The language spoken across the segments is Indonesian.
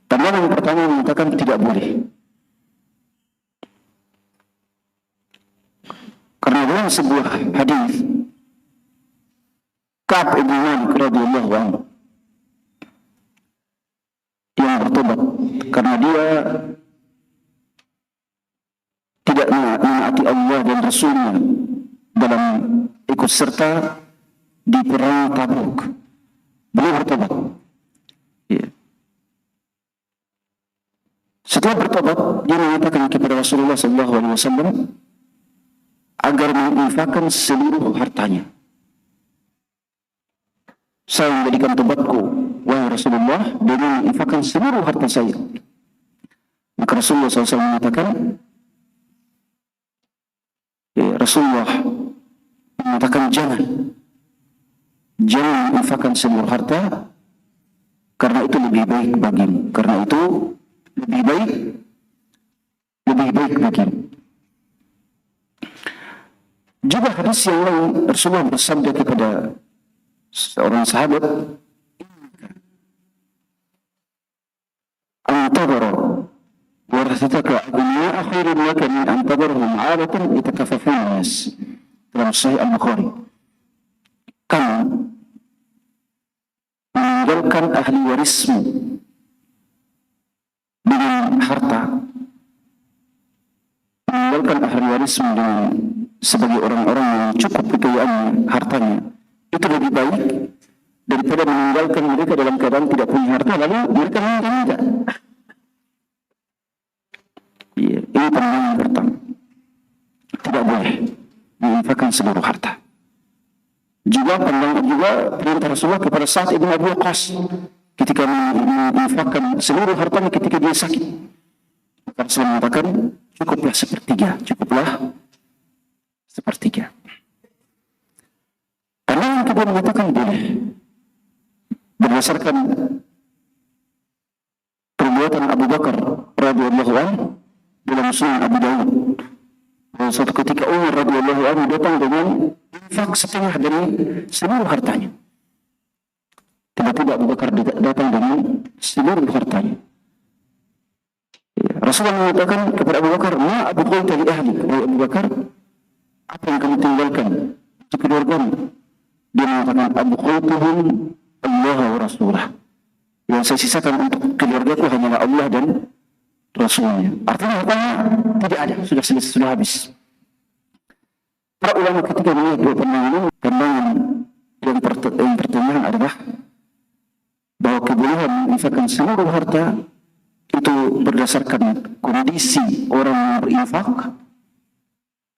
Pandangan yang pertama mengatakan tidak boleh. Karena dalam sebuah hadis Ka'ab bin Malik radhiyallahu anhu yang bertobat karena dia tidak menaati Allah dan Rasulnya dalam ikut serta di perang Tabuk. Beliau bertobat. Ya. Setelah bertobat, dia mengatakan kepada Rasulullah SAW agar menginfakkan seluruh hartanya. Saya menjadikan tobatku, wahai Rasulullah, dengan menginfakkan seluruh harta saya. Maka Rasulullah SAW mengatakan, jangan menginfakkan seluruh harta, karena itu lebih baik bagimu. Karena itu lebih baik bagimu. Juga hadis yang lain, Rasulullah bersabda kepada seorang sahabat, "Antadara warathataka aghniya'a khairun laka min an tadarhum 'alatan yatakaffafuna nas." Dalam Sahih Al-Bukhari. Kamu meninggalkan ahli warismu dengan harta, meninggalkan ahli warismu dengan sebagai orang-orang yang cukup kekayaan hartanya, itu lebih baik daripada meninggalkan mereka dalam keadaan tidak punya harta lalu mereka minta-minta. Ya, ini pandangan pertama. Tidak boleh menginfakkan seluruh harta. Juga pandangan juga perintah Rasulullah kepada Sa'ad ibn Abi Waqqas ketika menginfakkan seluruh hartanya ketika dia sakit. Rasulullah mengatakan cukuplah sepertiga. Pandangan kedua mengatakan boleh berdasarkan perbuatan Abu Bakar radhiyallahu anhu dalam Sunan Abu Dawud. Suatu ketika Umar radhiyallahu anhu datang dengan infak setengah dari seluruh hartanya. Tiba-tiba Abu Bakar datang dengan seluruh hartanya. Rasulullah mengatakan kepada Abu Bakar, "Ma abqaita li ahli?" Wahai Abu Bakar, apa yang kamu tinggalkan untuk keluargamu? Dia mengatakan, "Abqaituhum Allah wa Rasulah." Yang saya sisakan untuk keluargaku hanyalah Allah dan Rasulnya. Artinya hartanya tidak ada, sudah habis. Para ulama ketika melihat dua pandangan yang pertengahan adalah bahwa kebolehan menginfakkan seluruh harta itu berdasarkan kondisi orang yang berinfak,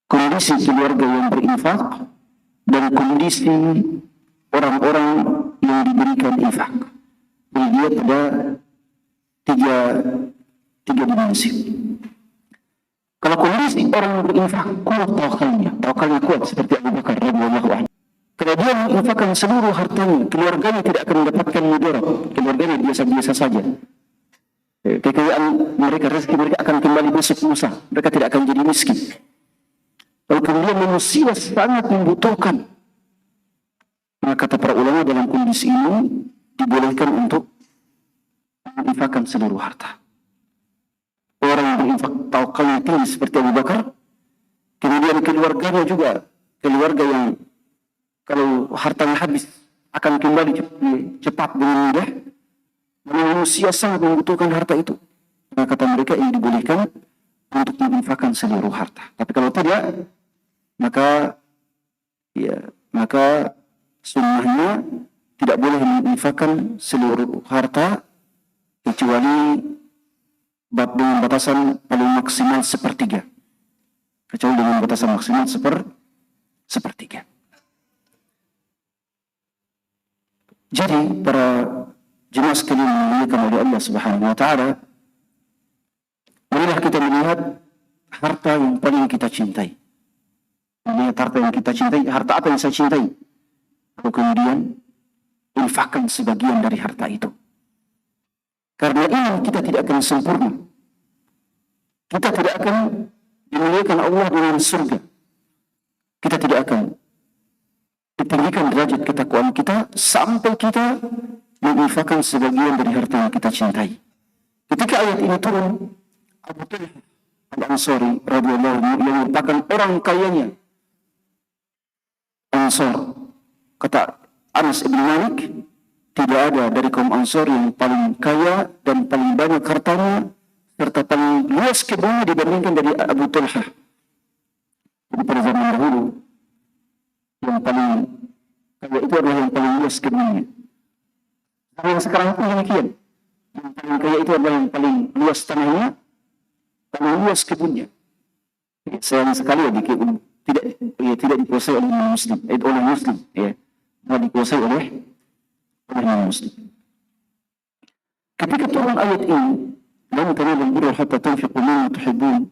kondisi keluarga yang berinfak, dan kondisi orang-orang yang diberikan infak. Jadi dia pada tiga dimensi. Kalau kondisi orang yang berinfak kuat tawakalnya kuat seperti Abu Bakar radhiyallahu anhu. Kalau dia menginfakkan seluruh hartanya, keluarganya tidak akan mendapatkan mudarat, keluarganya biasa-biasa saja. Kekayaan mereka, rezeki mereka akan kembali besok lusa, mereka tidak akan jadi miskin. Kalau kemudian manusia sangat membutuhkan, maka kata para ulama dalam kondisi ini dibolehkan untuk menginfakkan seluruh harta. Orang yang berinfak tawakalnya tinggi seperti Abu Bakar, kemudian keluarganya juga, keluarga yang kalau hartanya habis akan kembali cepat dengan mudah, manusia sangat membutuhkan harta itu. Maka kata mereka ini dibolehkan untuk menginfakkan seluruh harta. Tapi kalau tidak, maka sunnahnya tidak boleh menginfakkan seluruh harta kecuali dengan batasan paling maksimal sepertiga. Kecuali dengan batasan maksimal sepertiga. Jadi para jemaah sekalian dimuliakan oleh Allah Subhanahu wa taala, marilah kita melihat harta yang paling kita cintai. Melihat harta yang kita cintai, harta apa yang saya cintai. Lalu kemudian infakkan sebagian dari harta itu. Karena iman kita tidak akan sempurna. Kita tidak akan dimuliakan Allah dengan surga. Kita tidak akan ditinggikan derajat ketakwaan kita sampai kita menginfakkan sebagian dari harta yang kita cintai. Ketika ayat ini turun, Abu Talhah Al-Ansari radhiyallahu anhu yang merupakan orang kayanya Ansar, kata Anas bin Malik, tidak ada dari kaum Ansar yang paling kaya dan paling banyak hartanya serta paling luas kebunnya dibandingkan dari Abu Talhah. Jadi pada zaman dahulu yang paling kaya itu adalah yang paling luas kebunnya. Yang sekarang pun demikian. Yang paling kaya itu adalah yang paling luas tanahnya, paling luas kebunnya. Sayang sekali ya, tidak dikuasai oleh Muslim, oleh Muslim, ya, tidak dikuasai oleh Muslim. Ketika turun ayat ini, "Lan tanalul birra hatta tunfiqu mimma tuhibbun,"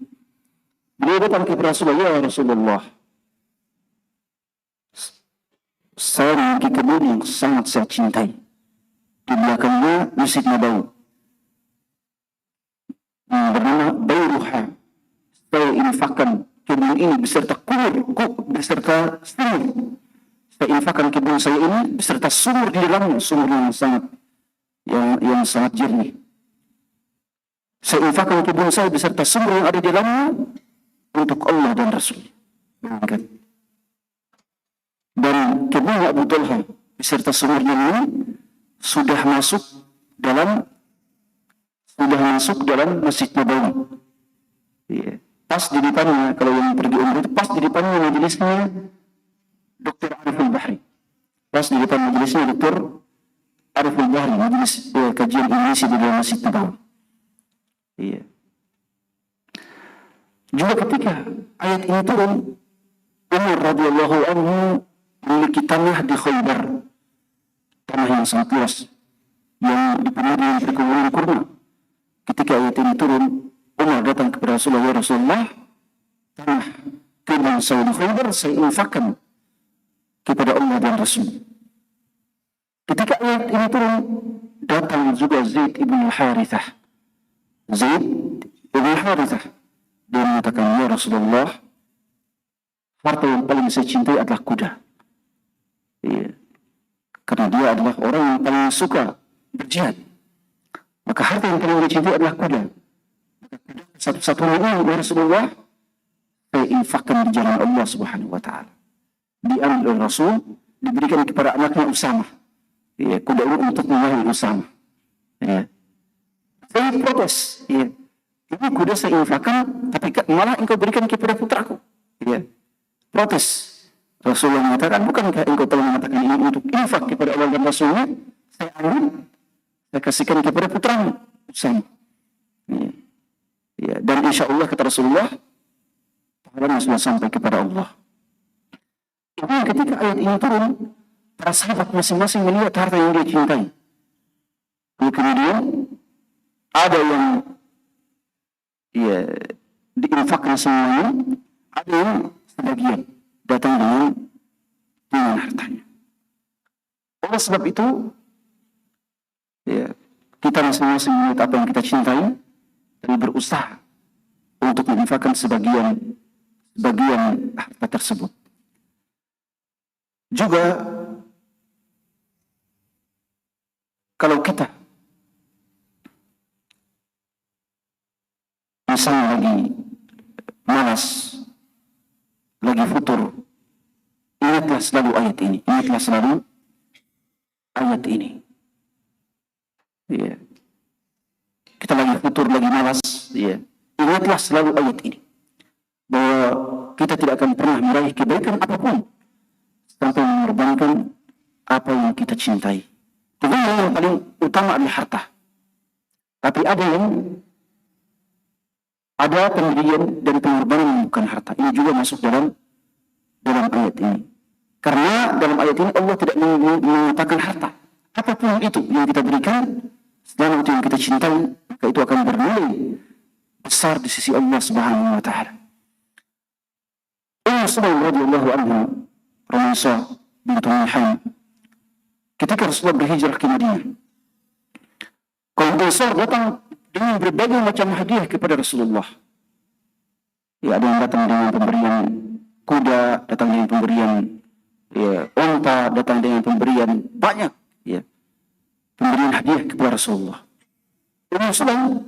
beliau datang kepada Rasulullah, "Ya Rasulullah, saya memiliki kebun yang sangat saya cintai. Di belakangnya Masjid Nabawi, bernama Bayruha. Saya infakkan kebun ini beserta beserta sumur. Saya infakkan kebun saya ini beserta sumur di dalamnya, sumur yang sangat jernih. Saya infakkan kebun saya beserta sumur yang ada di dalamnya untuk Allah dan Rasul." Dan kebun Abu Talhah beserta sumurnya ini sudah masuk dalam Masjid Nabawi. Ya. Pas di depannya, kalau yang pergi umrah itu pas di depannya majelisnya Dr. Ariful Bahri. Pas di depan majelisnya Dr. Ariful Bahri, majelis kajian Indonesia di dalam Masjid Nabawi. Iya. Juga ketika ayat ini turun, Umar radhiyallahu anhu memiliki tanah di Khaybar, tanah yang sangat luas yang dipenuhi dengan perkebunan kurma. Ketika ayat ini turun, Umar datang kepada Rasulullah, "Ya Rasulullah, tanah kebun saya di Khaybar saya infakkan kepada Allah dan Rasul." Ketika ayat ini turun, datang juga Zaid ibn Harithah. Zaid ibn Harithah, dia mengatakan, "Ya Rasulullah, harta yang paling saya cintai adalah kuda." Ya. Karena dia adalah orang yang paling suka berjihad. Maka harta yang paling dia cintai adalah kuda. Satu-satunya ini, ya Rasulullah, saya infakkan di jalan Allah Subhanahu wa Ta'ala. Diambil oleh Rasul, diberikan kepada anaknya Usama. Ya, kuda ini untuk mengalir Usama. Ya. Saya protes. Ya. Ini kuda saya infakkan, tapi malah engkau berikan kepada putraku. Ya. Protes. Rasulullah mengatakan, "Bukankah engkau telah mengatakan ini untuk infak kepada Allah dan Rasulnya? Saya ambil, saya kasihkan kepada putramu Usama." Ya. Ya. Dan insya Allah, kata Rasulullah, pahalanya sudah sampai kepada Allah. Jadi ketika ayat ini turun, para sahabat masing-masing melihat harta yang dia cintai. Kemudian ada yang diinfakkan semuanya, ada yang sebagian datang dengan hartanya. Oleh sebab itu, ya, kita masing-masing melihat apa yang kita cintai dan berusaha untuk menginfakkan sebagian harta tersebut. Juga kalau kita misalnya lagi malas, lagi futur, ingatlah selalu ayat ini. Ya. Kita lagi futur, lagi malas, ya. Ingatlah selalu ayat ini, bahwa kita tidak akan pernah meraih kebaikan apapun sampai mengorbankan apa yang kita cintai. Tentunya yang paling utama adalah harta. Tapi ada pemberian dan pengorbanan yang bukan harta. Ini juga masuk dalam ayat ini. Karena dalam ayat ini Allah tidak mengatakan harta. Apapun itu yang kita berikan, selama itu yang kita cintai, maka itu akan bernilai besar di sisi Allah Subhanahu wa Ta'ala. Ummu Sulaim radhiyallahu anha, Rasulullah bintu Milhan, ketika Rasulullah berhijrah ke Madinah, kaum Ansar datang dengan berbagai macam hadiah kepada Rasulullah. Ya, ada yang datang dengan pemberian kuda, datang dengan pemberian unta, datang dengan pemberian banyak. Ya. pemberian hadiah kepada Rasulullah. Ummu Sulaim,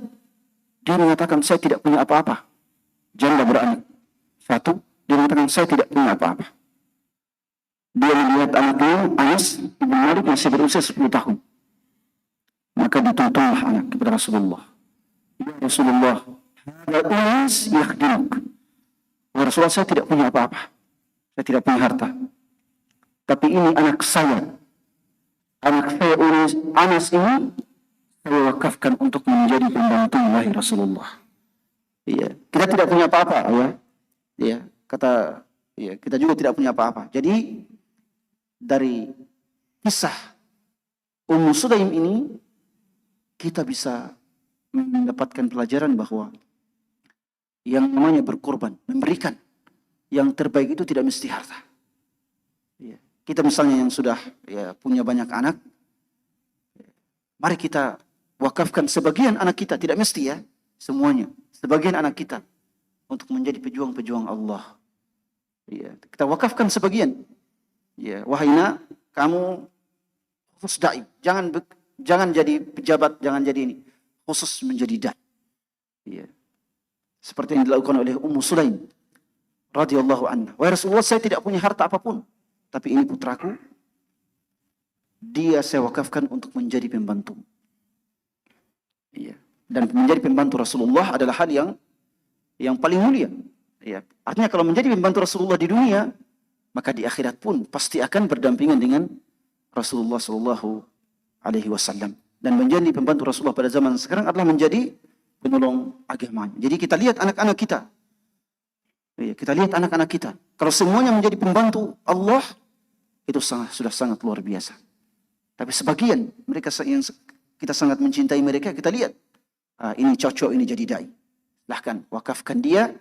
dia mengatakan, saya tidak punya apa-apa. Janda beranak. Satu, dia mengatakan, saya tidak punya apa-apa. Dia melihat anaknya, Anas bin Malik, masih berusia 10 tahun. Maka dituntunglah anak kepada Rasulullah. Ya Rasulullah, hada Anas yakhdimuk. Ya Rasulullah, saya tidak punya apa-apa. Saya tidak punya harta. Tapi ini anak saya. Anak saya Anas ini saya wakafkan untuk menjadi pembantu wahai Rasulullah. Iya, kita tidak punya apa-apa, ya. Iya, kata ya, kita juga tidak punya apa-apa. Jadi dari kisah Ummu Sulaim ini kita bisa mendapatkan pelajaran bahwa yang namanya berkorban, memberikan yang terbaik itu tidak mesti harta. Ya. Kita misalnya yang sudah punya banyak anak, mari kita wakafkan sebagian anak kita, tidak mesti ya semuanya, sebagian anak kita untuk menjadi pejuang-pejuang Allah. Ya. Kita wakafkan sebagian. Ya, wahai nak, kamu khusus dai, jangan jadi pejabat, jangan jadi ini, khusus menjadi dai. Ya. Seperti yang dilakukan oleh Ummu Sulaim radhiyallahu anha. Wahai Rasulullah, saya tidak punya harta apapun, tapi ini putraku, dia saya wakafkan untuk menjadi pembantu. Iya. Dan menjadi pembantu Rasulullah adalah hal yang paling mulia. Iya. Artinya kalau menjadi pembantu Rasulullah di dunia, maka di akhirat pun pasti akan berdampingan dengan Rasulullah Sallallahu Alaihi Wasallam. Dan menjadi pembantu Rasulullah pada zaman sekarang adalah menjadi penolong agamanya. Jadi kita lihat anak-anak kita. Ya, kita lihat anak-anak kita. Kalau semuanya menjadi pembantu Allah, itu sudah sangat luar biasa. Tapi sebagian mereka yang kita sangat mencintai mereka, kita lihat ini cocok, ini jadi dai. Silahkan wakafkan dia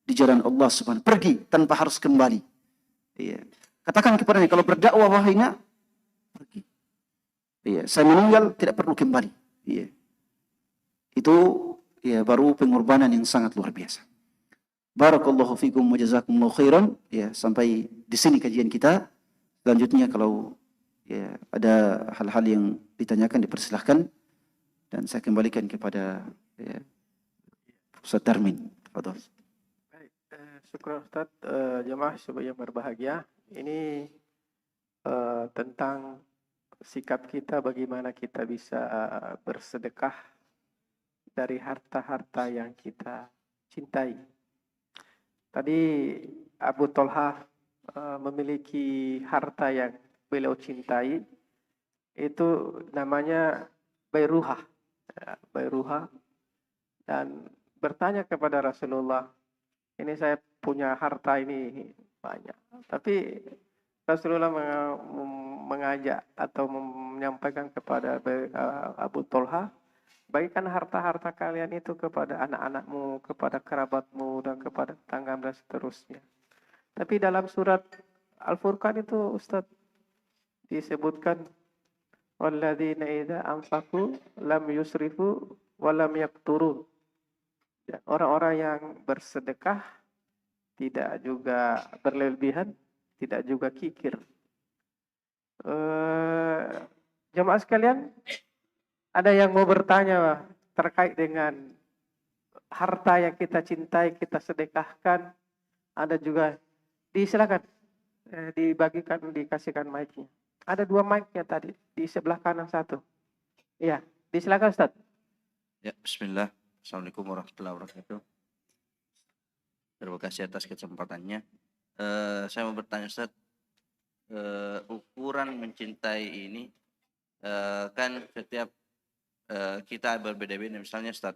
di jalan Allah Subhanahu. Pergi tanpa harus kembali. Iya. Katakan kepadanya, kalau berdakwah wahai nak, pergi. Iya, saya meninggal tidak perlu kembali. Iya. Itu ya baru pengorbanan yang sangat luar biasa. Barakallahu fikum wa jazakumullahu khairan. Ya, sampai di sini kajian kita. Selanjutnya kalau ya ada hal-hal yang ditanyakan dipersilahkan dan saya kembalikan kepada Ustaz Darmin. Tafadhol. Syukur Ustaz, jemaah yang berbahagia. Ini tentang sikap kita, bagaimana kita bisa bersedekah dari harta-harta yang kita cintai. Tadi Abu Tolha memiliki harta yang beliau cintai, itu namanya Bayruha. Bayruha, dan bertanya kepada Rasulullah, ini saya punya harta ini banyak. Tapi Rasulullah mengajak atau menyampaikan kepada Abu Tolha, bagikan harta-harta kalian itu kepada anak-anakmu, kepada kerabatmu, dan kepada tetangga dan seterusnya. Tapi dalam surat Al-Furqan itu Ustaz disebutkan, walladzina idza anfaqu lam yusrifu wa lam yaqturu. Dan orang-orang yang bersedekah tidak juga berlebihan, tidak juga kikir. Jemaah sekalian, ada yang mau bertanya terkait dengan harta yang kita cintai, kita sedekahkan. Ada juga, silakan dibagikan, dikasihkan mic-nya. Ada 2 mic-nya tadi, di sebelah kanan satu. Iya, disilakan Ustaz. Ya, bismillah. Assalamualaikum warahmatullahi wabarakatuh. Terima kasih atas kesempatannya. Saya mau bertanya Ustaz, ukuran mencintai ini kan setiap kita berbeda-beda. Misalnya Ustaz,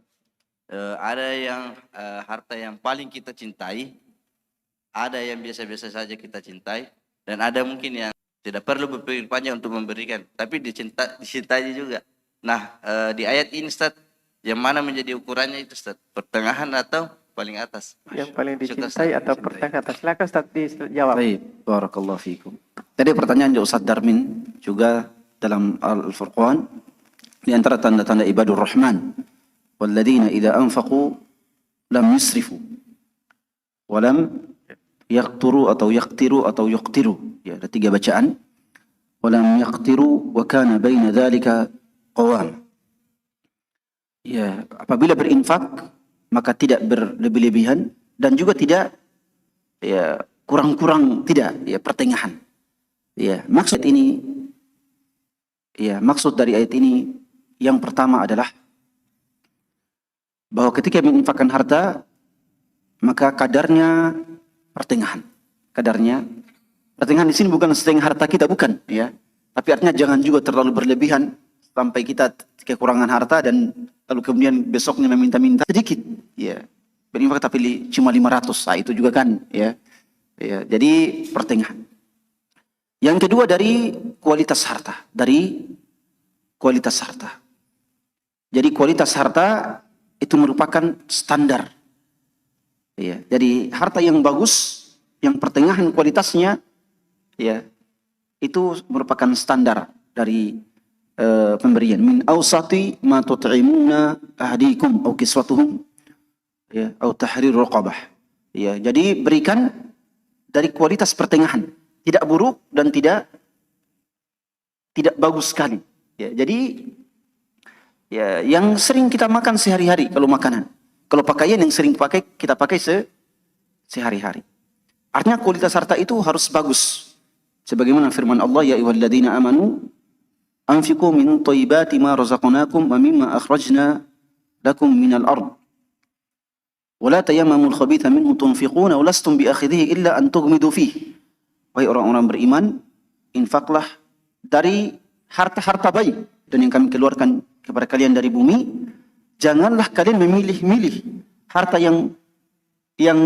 ada yang harta yang paling kita cintai, ada yang biasa-biasa saja kita cintai, dan ada mungkin yang tidak perlu berpikir panjang untuk memberikan, tapi dicintai juga. Nah, di ayat ini Ustaz, yang mana menjadi ukurannya itu Ustaz? Pertengahan atau paling atas? Yang paling dicintai atau pertengahan atas? Silakan Ustaz dijawab. Baik, barakallahu fikum. Tadi pertanyaan dari Ustaz Darmin juga dalam Al-Furqan, di antara tanda-tanda ibadur Rahman, walladzina idza anfaqu lam yusrifu wa lam yaqturu atau yaqtiru atau yuqtiru. Ya, ada 3 bacaan. ولم يقتروا وكان بين ذلك قوام. Ya, apabila berinfak maka tidak berlebih-lebihan dan juga tidak ya kurang-kurang, tidak ya pertengahan. Ya, maksud dari ayat ini yang pertama adalah bahwa ketika menginfakkan harta maka kadarnya pertengahan. Kadarnya pertengahan di sini bukan setengah harta kita, bukan ya. Tapi artinya jangan juga terlalu berlebihan sampai kita kekurangan harta dan lalu kemudian besoknya meminta-minta sedikit ya. Berinfak tapi cuma 500. Nah, itu juga kan ya. Ya, jadi pertengahan. Yang kedua dari kualitas harta, Jadi kualitas harta itu merupakan standar. Ya, jadi harta yang bagus, yang pertengahan kualitasnya, ya, itu merupakan standar dari pemberian. Min awsati ma tut'imuna ahdikum au kiswatuhum, ya, au tahrir raqabah. Ya, jadi berikan dari kualitas pertengahan, tidak buruk dan tidak bagus sekali. Ya, jadi ya yang sering kita makan sehari-hari kalau makanan. Kalau pakaian yang sering kita pakai sehari-hari. Artinya kualitas harta itu harus bagus. Sebagaimana firman Allah, ya ayyuhalladzina amanu anfiqu min thayyibati ma razaqnakum wa mimma akhrajna lakum minal ard. Wa la tayammamul khabitha minhu tunfiquna wa lastum biakhidhihi illa an tughmidu fihi. Wahai orang-orang beriman, infaklah dari harta-harta baik dan yang kami keluarkan kepada kalian dari bumi. Janganlah kalian memilih-milih harta yang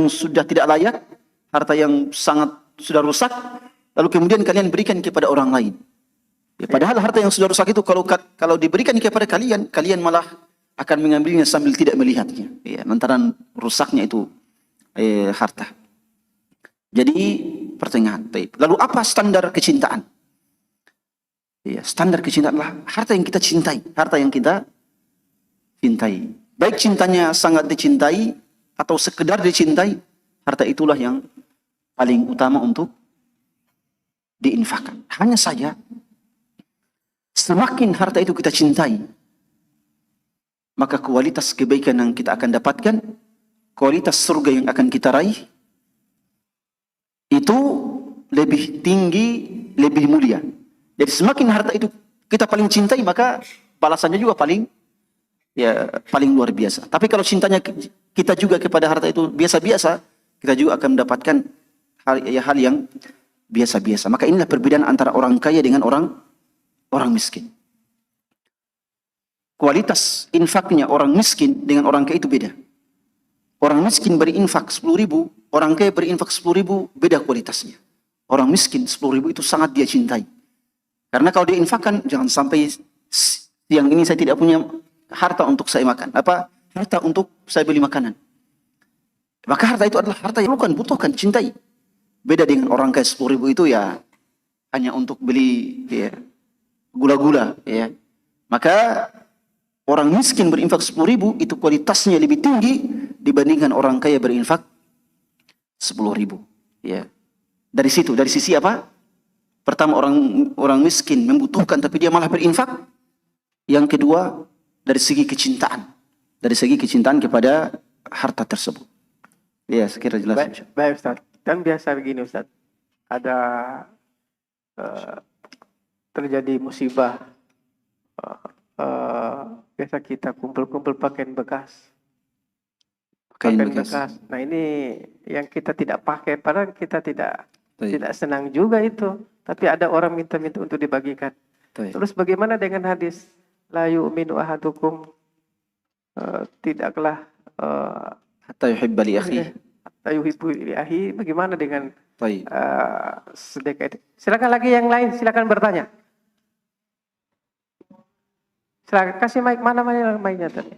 sudah tidak layak, harta yang sangat sudah rusak, lalu kemudian kalian berikan kepada orang lain. Ya, padahal harta yang sudah rusak itu kalau diberikan kepada kalian, kalian malah akan mengambilnya sambil tidak melihatnya. Ya, lantaran rusaknya itu harta. Jadi pertengahan. Lalu apa standar kecintaan? Ya, standar kecintaan adalah harta yang kita cintai, harta yang kita cintai. Baik cintanya sangat dicintai atau sekedar dicintai, harta itulah yang paling utama untuk diinfakkan. Hanya saja semakin harta itu kita cintai, maka kualitas kebaikan yang kita akan dapatkan, kualitas surga yang akan kita raih itu lebih tinggi, lebih mulia. Jadi semakin harta itu kita paling cintai, maka balasannya juga paling luar biasa. Tapi kalau cintanya kita juga kepada harta itu biasa-biasa, kita juga akan mendapatkan hal yang biasa-biasa. Maka inilah perbedaan antara orang kaya dengan orang miskin. Kualitas infaknya orang miskin dengan orang kaya itu beda. Orang miskin berinfak 10.000, orang kaya berinfak 10.000, beda kualitasnya. Orang miskin 10.000 itu sangat dia cintai. Karena kalau dia infakkan, jangan sampai siang ini saya tidak punya harta untuk saya makan. Harta untuk saya beli makanan. Maka harta itu adalah harta yang butuhkan, cintai. Beda dengan orang kaya 10.000 itu ya hanya untuk beli gula-gula. Ya. Maka orang miskin berinfak 10.000 itu kualitasnya lebih tinggi dibandingkan orang kaya berinfak 10.000. Ya. Dari sisi apa? Pertama, orang miskin membutuhkan tapi dia malah berinfak. Yang kedua, dari segi kecintaan kepada harta tersebut. Ya, sekira jelas. Baik Ustaz. Kan biasa begini Ustaz. Ada terjadi musibah. Biasa kita kumpul-kumpul pakaian bekas. Nah ini yang kita tidak pakai, padahal kita tidak senang juga itu. Tapi ada orang minta-minta untuk dibagikan. Terus bagaimana dengan hadis la yu'minu ahadukum, tidaklah hatta yuhibba li akhihi. Hatta yuhibbu li akhihi. Bagaimana dengan sedekah itu? Silakan lagi yang lain, silakan bertanya. Silakan kasih mic, mana mic-nya tadi?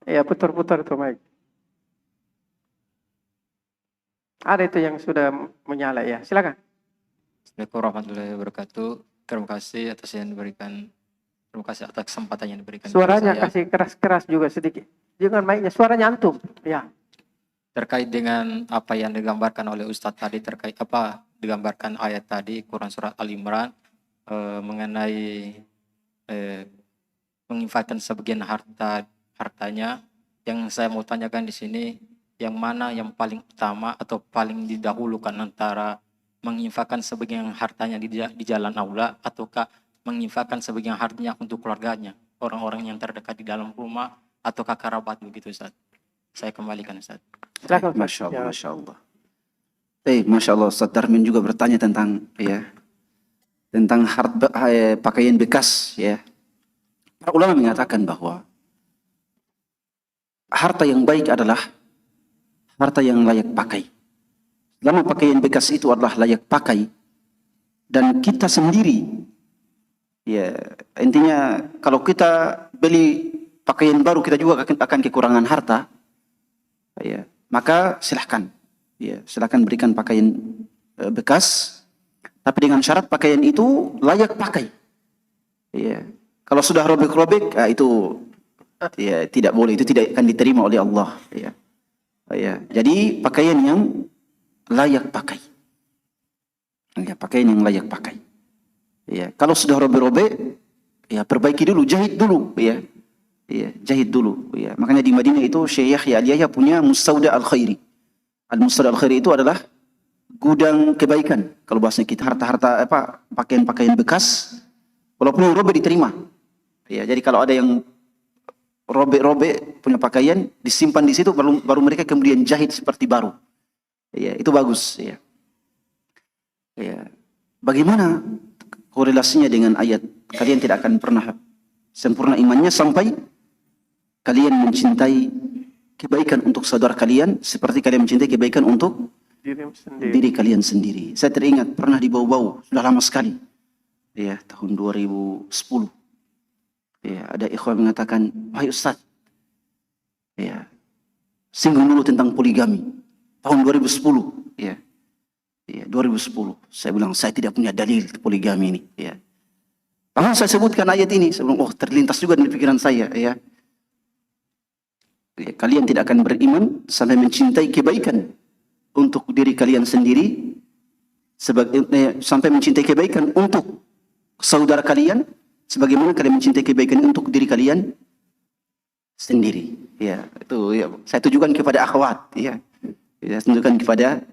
Ya, putar-putar itu mic. Ada itu yang sudah menyala ya. Silakan. Assalamualaikum warahmatullahi wabarakatuh. Terima kasih atas kesempatan yang diberikan. Suaranya kasih keras-keras juga sedikit. Jangan mic-nya, suaranya antum. Ya. Terkait dengan apa yang digambarkan oleh Ustadz tadi terkait digambarkan ayat tadi Quran surat Al-Imran mengenai menginfakkan sebagian hartanya. Yang saya mau tanyakan di sini, yang mana yang paling utama atau paling didahulukan antara menginfakkan sebagian hartanya di jalan Allah ataukah menginfakkan sebagian hartanya untuk keluarganya, orang-orang yang terdekat di dalam rumah ataukah kerabat begitu Ustaz? Saya kembalikan Ustaz. Silakan Ustaz. Masya Allah, Masya Allah. Masya Allah, Ustaz Darmin juga bertanya tentang tentang pakaian bekas ya. Para ulama mengatakan bahwa harta yang baik adalah harta yang layak pakai. Selama pakaian bekas itu adalah layak pakai dan kita sendiri, ya intinya kalau kita beli pakaian baru kita juga akan kekurangan harta, ya maka silahkan, ya silahkan berikan pakaian bekas, tapi dengan syarat pakaian itu layak pakai. Ya, kalau sudah robek-robek, itu ya tidak boleh, itu tidak akan diterima oleh Allah. Ya. Ya, jadi pakaian yang layak pakai. Ya, pakaian yang layak pakai. Ya, kalau sudah robek-robek, ya perbaiki dulu, jahit dulu, ya. Ya, jahit dulu, ya. Makanya di Madinah itu Syekh Yahya Al-Yahya punya Mustauda Al-Khairi. Al-Mustauda Al-Khairi itu adalah gudang kebaikan. Kalau bahasanya kita harta-harta pakaian-pakaian bekas, walaupun yang robek diterima. Ya, jadi kalau ada yang robek-robek punya pakaian disimpan di situ, baru mereka kemudian jahit seperti baru. Ya, itu bagus. Ya. Ya. Bagaimana korelasinya dengan ayat kalian tidak akan pernah sempurna imannya sampai kalian mencintai kebaikan untuk saudara kalian seperti kalian mencintai kebaikan untuk diri kalian sendiri. Saya teringat pernah di Bau-Bau, sudah lama sekali. Ya, tahun 2010. Ya, ada ikhwan mengatakan, wahai Ustaz, ya, singgung dulu tentang poligami. Tahun 2010, ya, 2010. Saya bilang, saya tidak punya dalil poligami ini. Ya. Lalu saya sebutkan ayat ini, saya bilang, oh terlintas juga di pikiran saya. Ya. Ya, kalian tidak akan beriman sampai mencintai kebaikan untuk diri kalian sendiri, sampai mencintai kebaikan untuk saudara kalian, sebagaimana kalian mencintai kebaikan untuk diri kalian sendiri. Ya, itu ya, saya tujukan kepada akhwat, ya. Ya, tunjukkan kepada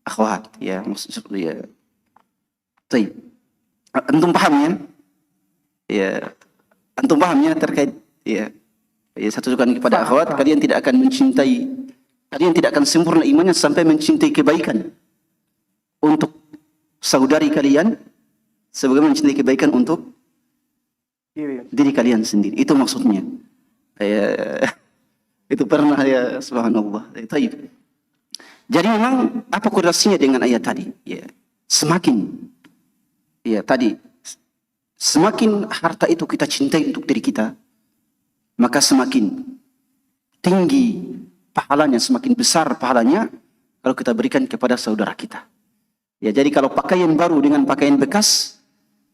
akhwat, ya, maksudnya. Baik. Antum paham ya? Ya, antum paham ya terkait ya. Ya, saya tunjukkan kepada akhwat, kalian tidak akan sempurna imannya sampai mencintai kebaikan untuk saudari kalian sebagaimana mencintai kebaikan untuk diri kalian sendiri. Itu maksudnya. Ya, itu pernah ya, subhanallah. Baik. Jadi memang apa korelasinya dengan ayat tadi? Ya, semakin harta itu kita cintai untuk diri kita, maka semakin tinggi pahalanya, semakin besar pahalanya kalau kita berikan kepada saudara kita. Ya, jadi kalau pakaian baru dengan pakaian bekas,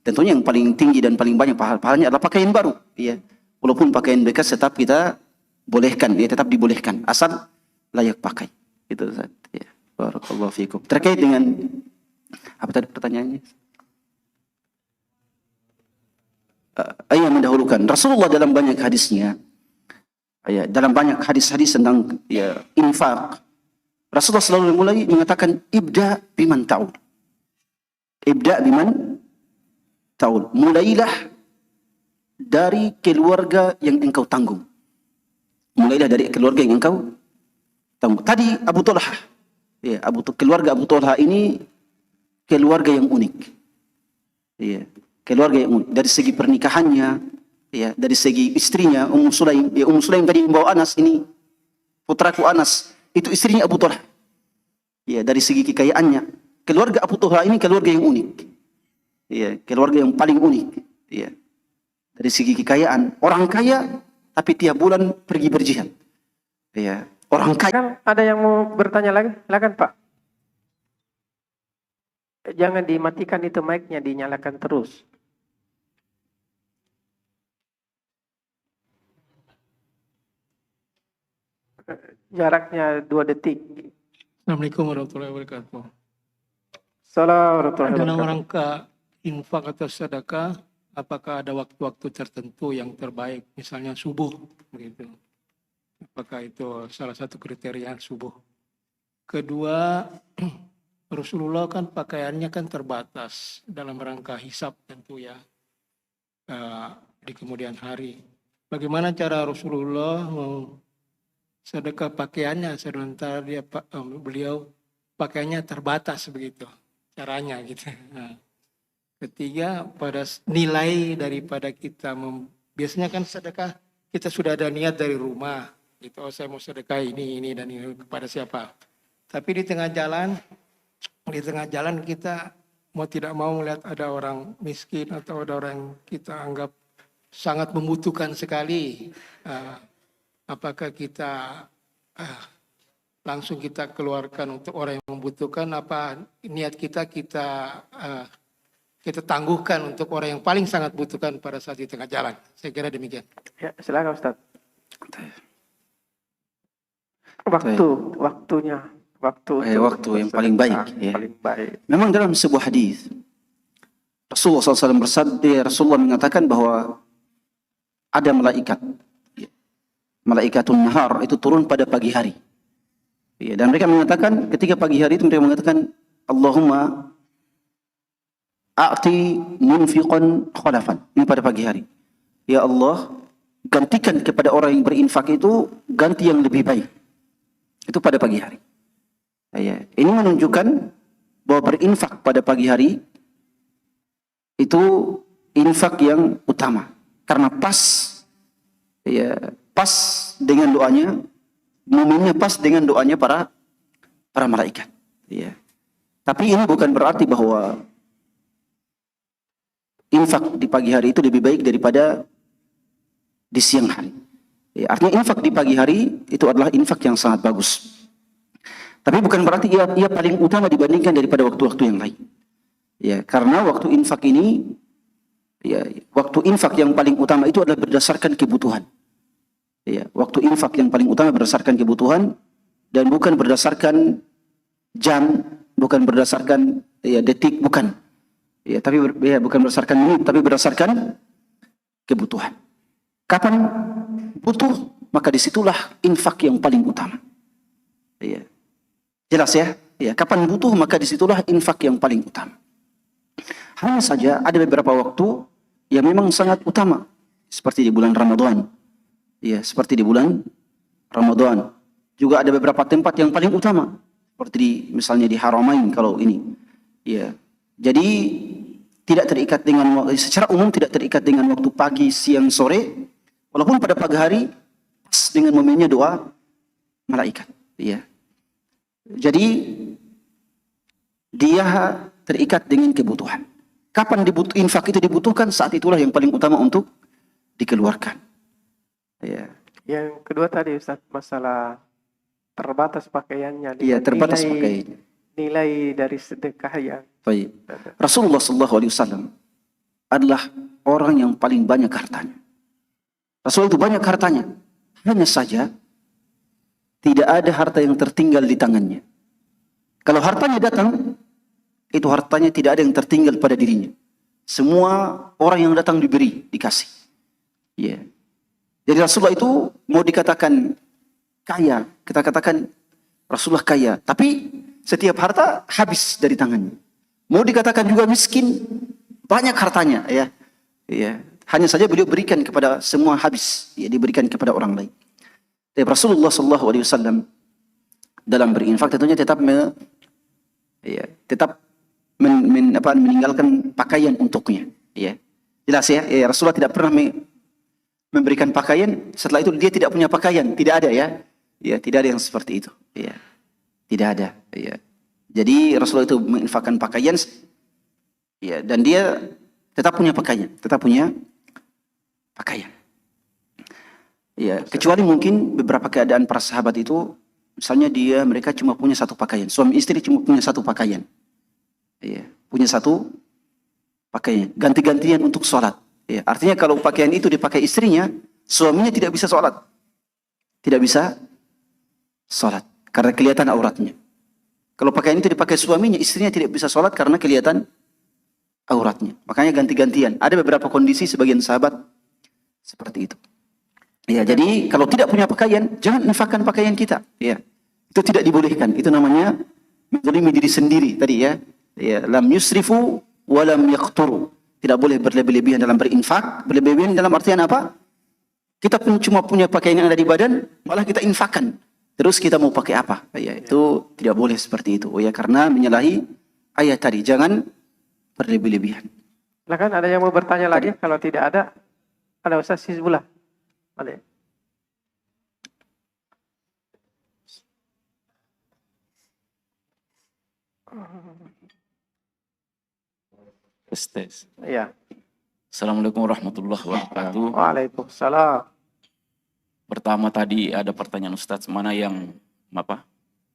tentunya yang paling tinggi dan paling banyak pahalanya adalah pakaian baru. Ya, walaupun pakaian bekas tetap kita bolehkan, ya tetap dibolehkan, asal layak pakai. Itu Ustaz. Ya, barakallahu fikum. Terkait dengan apa tadi pertanyaannya? Yang mendahulukan Rasulullah dalam banyak hadisnya, ya, dalam banyak hadis-hadis tentang ya, infak, Rasulullah selalu mulai mengatakan ibda biman ta'ul. Ibda biman ta'ul. Mulailah dari keluarga yang engkau tanggung. Mulailah dari keluarga yang engkau tanggung. Tadi Abu Talha, ya, keluarga Abu Talha ini keluarga yang unik. Ya, keluarga yang unik dari segi pernikahannya, ya, dari segi istrinya Ummu Sulaim. Ya, Ummu Sulaim tadi membawa Anas ini, putraku Anas, itu istrinya Abu Talha. Ya, dari segi kekayaannya, keluarga Abu Talha ini keluarga yang unik. Ya, keluarga yang paling unik. Ya. Dari segi kekayaan, orang kaya tapi tiap bulan pergi berjihad. Ya, orang kaya. Ada yang mau bertanya lagi? Silakan Pak. Jangan dimatikan itu mic-nya, dinyalakan terus. Jaraknya 2 detik. Assalamualaikum warahmatullahi wabarakatuh. Assalamualaikum warahmatullahi Dalam wabarakatuh. rangka infak atau sedekah, apakah ada waktu-waktu tertentu yang terbaik, misalnya subuh, begitu? Apakah itu salah satu kriteria subuh? Kedua, Rasulullah kan pakaiannya kan terbatas dalam rangka hisab tentu ya, di kemudian hari. Bagaimana cara Rasulullah sedekah pakaiannya sementara beliau pakaiannya terbatas begitu caranya gitu. Nah, ketiga, pada nilai daripada kita biasanya kan sedekah kita sudah ada niat dari rumah gitu, oh saya mau sedekah ini dan ini kepada siapa. Tapi di tengah jalan kita mau tidak mau melihat ada orang miskin atau ada orang yang kita anggap sangat membutuhkan sekali. Apakah kita langsung kita keluarkan untuk orang yang membutuhkan, apa niat kita tangguhkan untuk orang yang paling sangat butuhkan pada saat di tengah jalan? Saya kira demikian. Ya, silakan Ustaz. Waktu Waktu yang paling baik, ya. Paling baik. Memang dalam sebuah hadis Rasulullah SAW bersabda, Rasulullah mengatakan bahwa ada malaikat, malaikatun nahar, itu turun pada pagi hari. Ya, dan mereka mengatakan ketika pagi hari itu mereka mengatakan, Allahumma a'ti munfiqan khalafan. Ini pada pagi hari. Ya Allah, gantikan kepada orang yang berinfak itu ganti yang lebih baik. Itu pada pagi hari. Ya, ini menunjukkan bahwa berinfak pada pagi hari itu infak yang utama. Karena pas dengan doanya, momennya pas dengan doanya para malaikat. Ya. Tapi ini bukan berarti bahwa infak di pagi hari itu lebih baik daripada di siang hari. Ya, artinya infak di pagi hari itu adalah infak yang sangat bagus. Tapi bukan berarti ia paling utama dibandingkan daripada waktu-waktu yang lain. Ya, karena waktu infak ini, ya, waktu infak yang paling utama itu adalah berdasarkan kebutuhan. Ya, waktu infak yang paling utama berdasarkan kebutuhan dan bukan berdasarkan jam, bukan berdasarkan detik, bukan. Ya, tapi bukan berdasarkan menit, tapi berdasarkan kebutuhan. Kapan butuh, maka disitulah infak yang paling utama. Ya. Jelas ya? Ya, kapan butuh, maka disitulah infak yang paling utama. Hanya saja ada beberapa waktu yang memang sangat utama, seperti di bulan Ramadan. Ya, seperti di bulan Ramadan. Juga ada beberapa tempat yang paling utama, seperti misalnya di Haramain kalau ini. Ya. Jadi tidak terikat dengan, secara umum tidak terikat dengan waktu pagi, siang, sore. Walaupun pada pagi hari pas dengan momennya doa malaikat. Ya. Jadi dia terikat dengan kebutuhan. Kapan infak itu dibutuhkan, saat itulah yang paling utama untuk dikeluarkan. Ya. Yang kedua tadi Ustaz, masalah terbatas pakaiannya. Iya, terbatas pakaiannya. Nilai dari sedekah yang. Baik. Rasulullah SAW adalah orang yang paling banyak hartanya. Rasul itu banyak hartanya. Hanya saja tidak ada harta yang tertinggal di tangannya. Kalau hartanya datang, itu hartanya tidak ada yang tertinggal pada dirinya. Semua orang yang datang diberi, dikasih. Ya. Jadi Rasulullah itu mau dikatakan kaya, kita katakan Rasulullah kaya, tapi setiap harta habis dari tangannya. Mau dikatakan juga miskin, banyak hartanya, ya. Ya. Hanya saja beliau berikan kepada semua habis, ya, diberikan kepada orang lain. Tapi Rasulullah SAW dalam berinfak tentunya tetap meninggalkan pakaian untuknya. Ya. Jelas ya, Rasulullah tidak pernah memberikan pakaian, setelah itu dia tidak punya pakaian, tidak ada ya. Ya, tidak ada yang seperti itu. Ya. Tidak ada. Ya. Jadi Rasulullah itu menginfakkan pakaian, ya, dan dia tetap punya pakaian, Ya, kecuali mungkin beberapa keadaan para sahabat itu, misalnya mereka cuma punya satu pakaian, suami istri cuma punya satu pakaian, ya, punya satu pakaian, ganti-gantian untuk sholat. Ya, artinya kalau pakaian itu dipakai istrinya, suaminya tidak bisa sholat, karena kelihatan auratnya. Kalau pakaian itu dipakai suaminya, istrinya tidak bisa sholat karena kelihatan auratnya. Makanya ganti-gantian. Ada beberapa kondisi sebagian sahabat seperti itu. Ya, jadi kalau tidak punya pakaian, jangan infakkan pakaian kita. Ya, itu tidak dibolehkan. Itu namanya menzalimi diri sendiri tadi ya. Ya, lam yusrifu wa lam yaqturu. Tidak boleh berlebih-lebihan dalam berinfak. Berlebih-lebihan dalam artian apa? Kita pun cuma punya pakaian yang ada di badan, malah kita infakkan. Terus kita mau pakai apa? Ya, itu tidak boleh seperti itu. Ya, karena menyalahi ayat tadi. Jangan berlebih-lebihan. Silakan, ada yang mau bertanya lagi? Kalau tidak ada Ustaz Hizbullah. Ada. Tes. Iya. Assalamualaikum warahmatullahi wabarakatuh. Waalaikumsalam. Pertama tadi ada pertanyaan Ustadz, mana yang apa?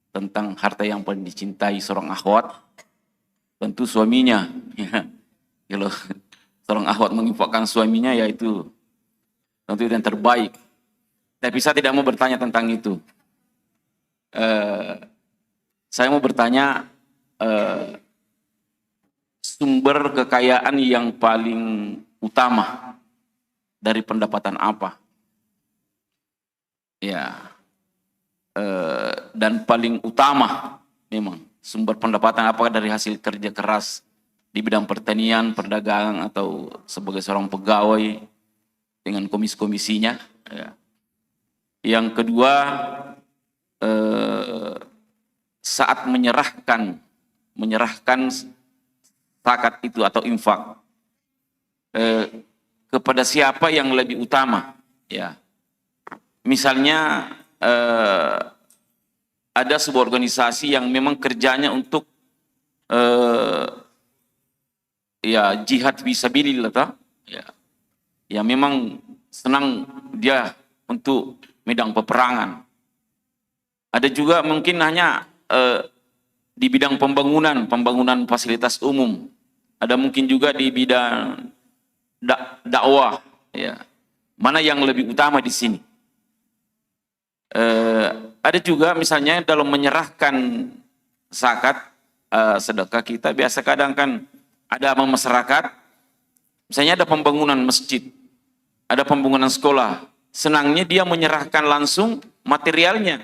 Tentang harta yang paling dicintai seorang akhwat. Tentu suaminya. Ya. Kalau seorang akhwat menginfakkan suaminya, yaitu tentu yang terbaik. Tapi saya tidak mau bertanya tentang itu. Saya mau bertanya sumber kekayaan yang paling utama dari pendapatan apa? Ya, dan paling utama memang sumber pendapatan apakah dari hasil kerja keras di bidang pertanian, perdagangan, atau sebagai seorang pegawai dengan komisi-komisinya. Ya. Yang kedua, saat menyerahkan zakat itu atau infak kepada siapa yang lebih utama, ya. Misalnya ada sebuah organisasi yang memang kerjanya untuk ya jihad fisabilillah, ya. Ya memang senang dia untuk medan peperangan. Ada juga mungkin hanya di bidang pembangunan fasilitas umum. Ada mungkin juga di bidang dakwah, ya. Mana yang lebih utama di sini? Ada juga misalnya dalam menyerahkan zakat, sedekah kita biasa kadang kan ada masyarakat, misalnya ada pembangunan masjid, ada pembangunan sekolah, senangnya dia menyerahkan langsung materialnya,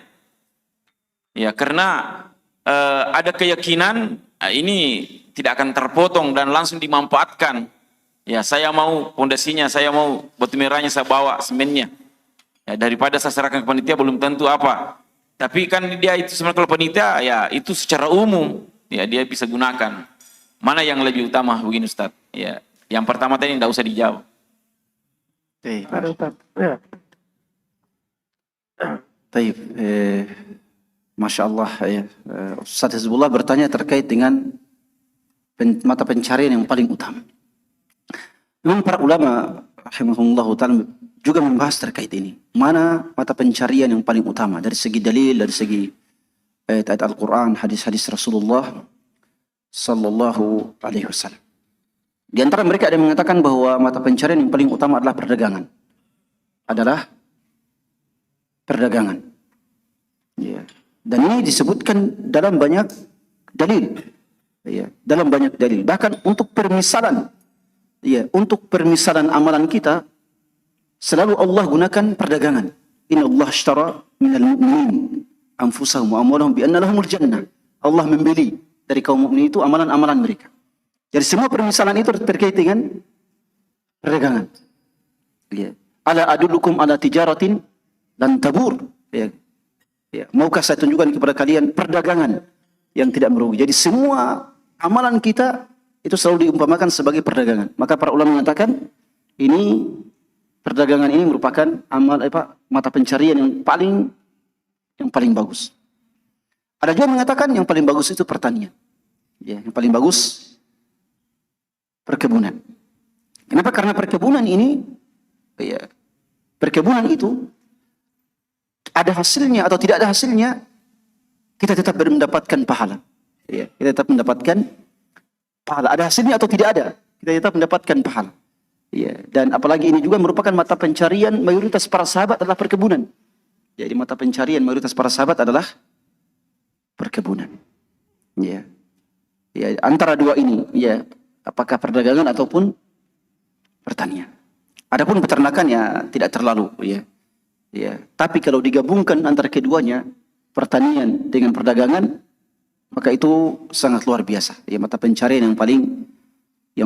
ya, karena ada keyakinan ini tidak akan terpotong dan langsung dimanfaatkan. Ya, saya mau pondasinya, saya mau batu merahnya, saya bawa semennya. Ya, daripada saya serahkan ke panitia belum tentu apa. Tapi kan dia itu sebenarnya kalau panitia ya itu secara umum ya dia bisa gunakan. Mana yang lebih utama begini Ustaz? Ya, yang pertama tadi tidak usah dijawab. Ada Ustaz. Ya. Baik, Masya Allah ya. Ustaz Hizbullah bertanya terkait dengan mata pencarian yang paling utama. Memang para ulama rahimahullah ta'ala juga membahas terkait ini. Mana mata pencarian yang paling utama dari segi dalil, dari segi ayat Al-Quran, hadis-hadis Rasulullah sallallahu alaihi wasallam. Di antara mereka ada yang mengatakan bahwa mata pencarian yang paling utama adalah perdagangan. Ya. Dan ini disebutkan dalam banyak dalil. Ya, dalam banyak dalil. Bahkan untuk permisalan, ya, untuk permisalan amalan kita selalu Allah gunakan perdagangan. Inna Allah ashtara minal mu'minin anfusahum wa amwalahum bi anna lahumul jannah. Allah membeli dari kaum mukmin itu amalan-amalan mereka. Jadi semua permisalan itu terkait dengan perdagangan. Ya. Ala adullukum ala tijaratin lan tabur. Ya. Ya. Maukah saya tunjukkan kepada kalian perdagangan yang tidak merugi. Jadi semua amalan kita itu selalu diumpamakan sebagai perdagangan. Maka para ulama mengatakan ini perdagangan ini merupakan mata pencarian yang paling bagus. Ada juga mengatakan yang paling bagus itu pertanian. Ya, yang paling bagus perkebunan. Kenapa? Karena perkebunan ini, ya, perkebunan itu ada hasilnya atau tidak ada hasilnya, kita tetap mendapatkan pahala. Ya, kita tetap mendapatkan pahala. Ada hasilnya atau tidak ada, kita tetap mendapatkan pahala. Ya, dan apalagi ini juga merupakan mata pencarian mayoritas para sahabat adalah perkebunan. Jadi mata pencarian mayoritas para sahabat adalah perkebunan. Ya. Ya, antara dua ini, ya, apakah perdagangan ataupun pertanian. Adapun peternakan ya tidak terlalu, ya. Ya, tapi kalau digabungkan antara keduanya, pertanian dengan perdagangan, maka itu sangat luar biasa. Ya, mata pencarian yang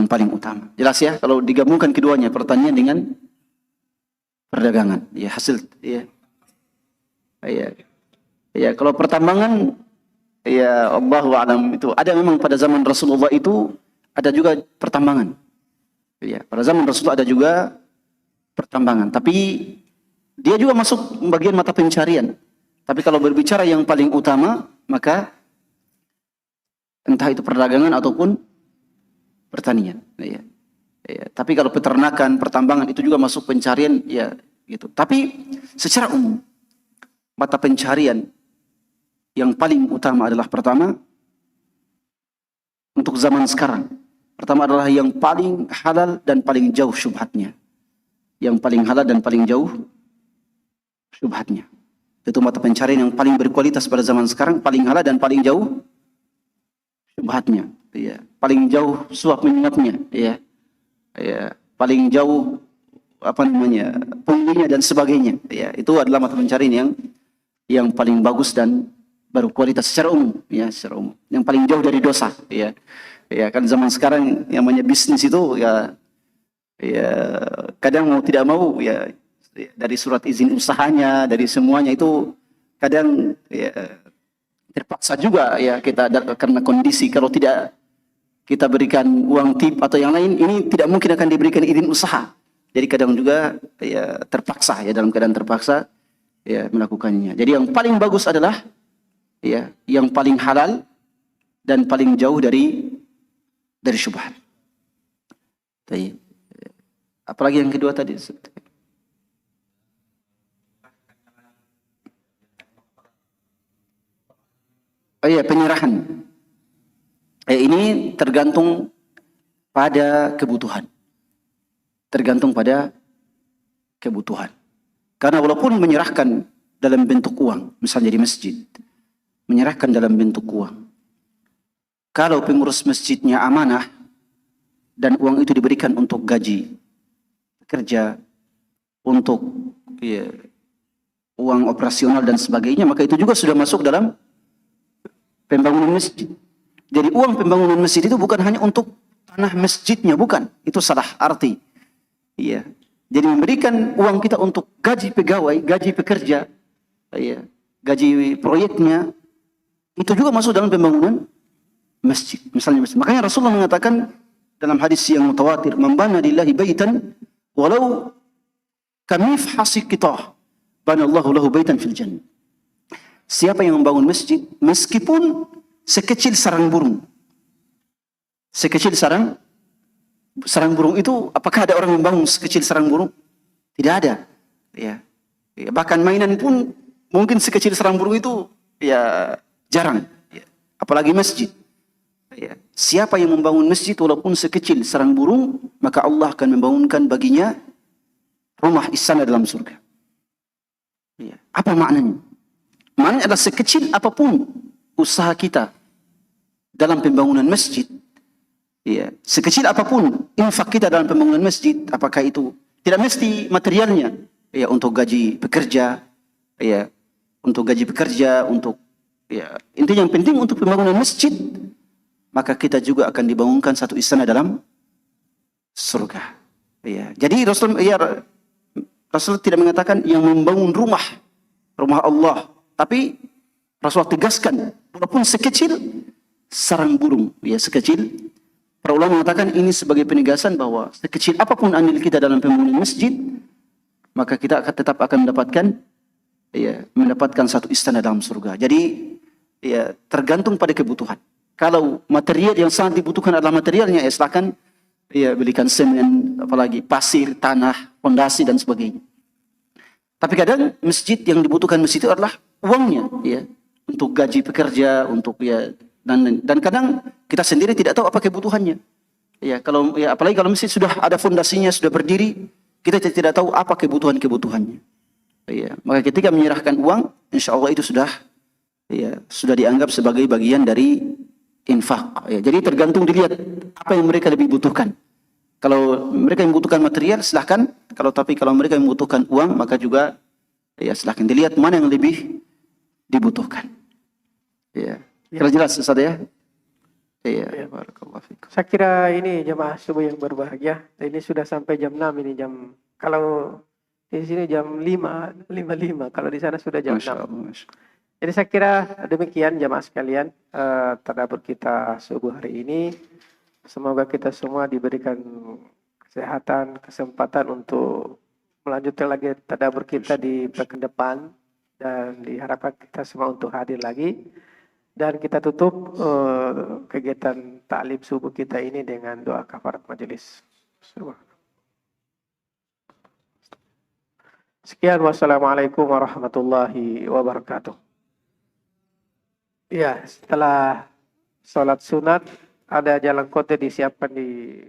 paling utama. Jelas ya, kalau digabungkan keduanya, pertanian dengan perdagangan, ya hasil, ya. Ya, ya kalau pertambangan, ya Allahu a'lam, itu ada memang pada zaman Rasulullah itu ada juga pertambangan. Ya, pada zaman Rasulullah ada juga pertambangan, tapi dia juga masuk bagian mata pencarian. Tapi kalau berbicara yang paling utama, maka entah itu perdagangan ataupun pertanian. Ya. Ya. Tapi kalau peternakan, pertambangan itu juga masuk pencarian, ya gitu. Tapi secara umum, mata pencarian yang paling utama adalah pertama, untuk zaman sekarang, pertama adalah yang paling halal dan paling jauh syubhatnya. Yang paling halal dan paling jauh syubhatnya. Itu mata pencarian yang paling berkualitas pada zaman sekarang, paling halal dan paling jauh syubhatnya. Ya. Paling jauh suap menyuapnya, ya. Ya. Paling jauh punglinya dan sebagainya. Ya. Itu adalah mata pencarian yang paling bagus dan berkualitas secara umum, ya, secara umum. Yang paling jauh dari dosa, ya. Ya, kan zaman sekarang yang namanya bisnis itu ya kadang mau tidak mau ya dari surat izin usahanya, dari semuanya itu kadang ya, terpaksa juga ya kita karena kondisi, kalau tidak kita berikan uang tip atau yang lain, ini tidak mungkin akan diberikan izin usaha. Jadi kadang juga ya terpaksa, ya dalam keadaan terpaksa ya melakukannya. Jadi yang paling bagus adalah ya yang paling halal dan paling jauh dari syubhat. Baik. Apalagi yang kedua tadi? Oh iya, penyerahan. Ini tergantung pada kebutuhan. Tergantung pada kebutuhan. Karena walaupun menyerahkan dalam bentuk uang, misalnya di masjid, menyerahkan dalam bentuk uang. Kalau pengurus masjidnya amanah dan uang itu diberikan untuk gaji kerja, untuk ya, uang operasional dan sebagainya, maka itu juga sudah masuk dalam pembangunan masjid. Jadi uang pembangunan masjid itu bukan hanya untuk tanah masjidnya, bukan. Itu salah arti. Iya. Jadi memberikan uang kita untuk gaji pegawai, gaji pekerja, ya, gaji proyeknya, itu juga masuk dalam pembangunan masjid. Misalnya masjid. Makanya Rasulullah mengatakan dalam hadis yang mutawatir, "Man bana lillahi baitan walau kamifhasi qitah, banallahu lahu baitan fil jannah." Siapa yang membangun masjid meskipun sekecil sarang burung. Sekecil sarang burung itu, apakah ada orang membangun sekecil sarang burung? Tidak ada. Ya. Bahkan mainan pun mungkin sekecil sarang burung itu ya jarang. Ya. Apalagi masjid. Ya. Siapa yang membangun masjid walaupun sekecil sarang burung, maka Allah akan membangunkan baginya rumah istana dalam surga. Ya. Apa maknanya? Maknanya adalah sekecil apapun usaha kita dalam pembangunan masjid, ya, sekecil apapun infak kita dalam pembangunan masjid, apakah itu tidak mesti materialnya, ya, untuk gaji pekerja, ya, untuk gaji pekerja, untuk ya, intinya yang penting untuk pembangunan masjid, maka kita juga akan dibangunkan satu istana dalam surga. Ya, jadi Rasul tidak mengatakan yang membangun rumah Allah, tapi Rasulullah tegaskan walaupun sekecil sarang burung, ya sekecil. Para ulama mengatakan ini sebagai penegasan bahwa sekecil apapun andil kita dalam pembangunan masjid, maka kita tetap akan mendapatkan satu istana dalam surga. Jadi ya tergantung pada kebutuhan. Kalau material yang sangat dibutuhkan adalah materialnya, ya silakan ya belikan semen, apalagi pasir, tanah, fondasi dan sebagainya. Tapi kadang masjid yang dibutuhkan masjid itu adalah uangnya, ya, untuk gaji pekerja, untuk ya dan kadang kita sendiri tidak tahu apa kebutuhannya. Ya, kalau ya apalagi kalau masjid sudah ada fondasinya, sudah berdiri, kita tidak tahu apa kebutuhannya. Ya, maka ketika menyerahkan uang, insya Allah itu sudah dianggap sebagai bagian dari infak. Ya, jadi tergantung dilihat apa yang mereka lebih butuhkan. Kalau mereka yang membutuhkan material, silahkan. Tapi kalau mereka yang membutuhkan uang, maka juga ya silahkan dilihat mana yang lebih dibutuhkan. Ya, kira jelas Ustaz ya? Iya, barakallahu fikum. Saya kira ini jemaah subuh yang berbahagia. Ini sudah sampai jam 6 ini jam. Kalau di sini jam 5:55. Kalau di sana sudah jam 6. Masya Allah, Masya Allah. Jadi saya kira demikian jemaah sekalian tadabbur kita subuh hari ini. Semoga kita semua diberikan kesehatan, kesempatan untuk melanjutkan lagi tadabbur kita di pekan depan, dan diharapkan kita semua untuk hadir lagi. Dan kita tutup kegiatan taklim subuh kita ini dengan doa kafarat majelis. Sekian, wassalamualaikum warahmatullahi wabarakatuh. Ya, setelah sholat sunat ada jalan kote disiapkan di